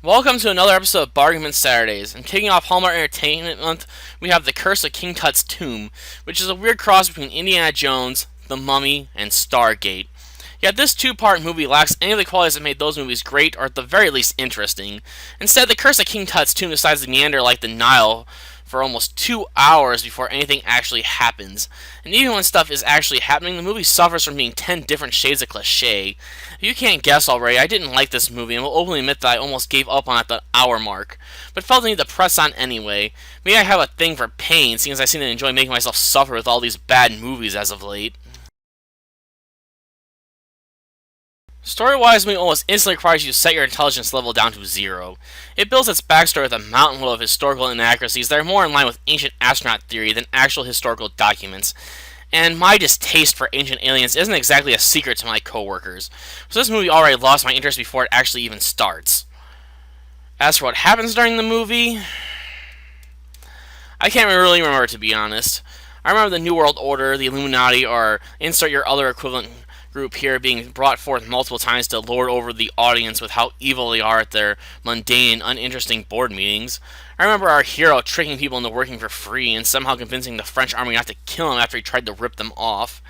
Welcome to another episode of Bargain Saturdays. And kicking off Hallmark Entertainment Month, we have The Curse of King Tut's Tomb, which is a weird cross between Indiana Jones, The Mummy, and Stargate. Yet this two-part movie lacks any of the qualities that made those movies great, or at the very least interesting. Instead, The Curse of King Tut's Tomb decides to meander like the Nile for almost 2 hours before anything actually happens. And even when stuff is actually happening, the movie suffers from being 10 different shades of cliche. If you can't guess already, I didn't like this movie and will openly admit that I almost gave up on it at the hour mark, but felt the need to press on anyway. Maybe I have a thing for pain, seeing as I seem to enjoy making myself suffer with all these bad movies as of late. Story-wise, the movie almost instantly requires you to set your intelligence level down to 0. It builds its backstory with a mountain load of historical inaccuracies that are more in line with ancient astronaut theory than actual historical documents. And my distaste for ancient aliens isn't exactly a secret to my coworkers, so this movie already lost my interest before it actually even starts. As for what happens during the movie, I can't really remember, to be honest. I remember the New World Order, the Illuminati, or insert your other equivalent group here being brought forth multiple times to lord over the audience with how evil they are at their mundane and uninteresting board meetings. I remember our hero tricking people into working for free and somehow convincing the French army not to kill him after he tried to rip them off.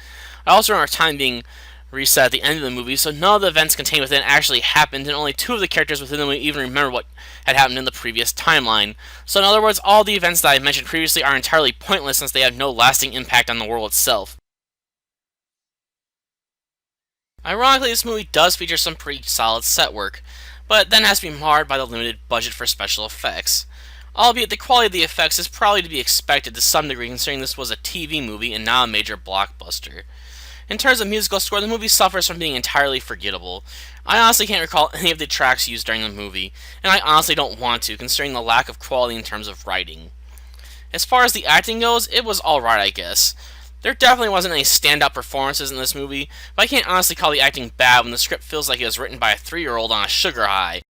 I also remember time being reset at the end of the movie, so none of the events contained within actually happened, and only two of the characters within the movie even remember what had happened in the previous timeline. So in other words, all the events that I mentioned previously are entirely pointless since they have no lasting impact on the world itself. Ironically, this movie does feature some pretty solid set work, but then has to be marred by the limited budget for special effects. Albeit the quality of the effects is probably to be expected to some degree considering this was a TV movie and not a major blockbuster. In terms of musical score, the movie suffers from being entirely forgettable. I honestly can't recall any of the tracks used during the movie, and I honestly don't want to, considering the lack of quality in terms of writing. As far as the acting goes, it was alright, I guess. There definitely wasn't any standout performances in this movie, but I can't honestly call the acting bad when the script feels like it was written by a 3-year-old on a sugar high.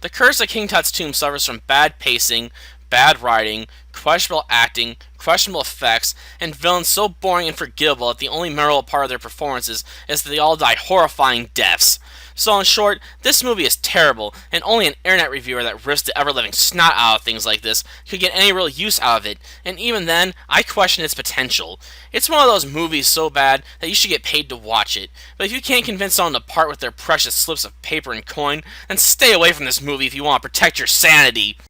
The Curse of King Tut's Tomb suffers from bad pacing, bad writing, questionable acting, questionable effects, and villains so boring and forgettable that the only memorable part of their performances is that they all die horrifying deaths. So in short, this movie is terrible, and only an internet reviewer that risks the ever-living snot out of things like this could get any real use out of it, and even then, I question its potential. It's one of those movies so bad that you should get paid to watch it, but if you can't convince someone to part with their precious slips of paper and coin, then stay away from this movie if you want to protect your sanity.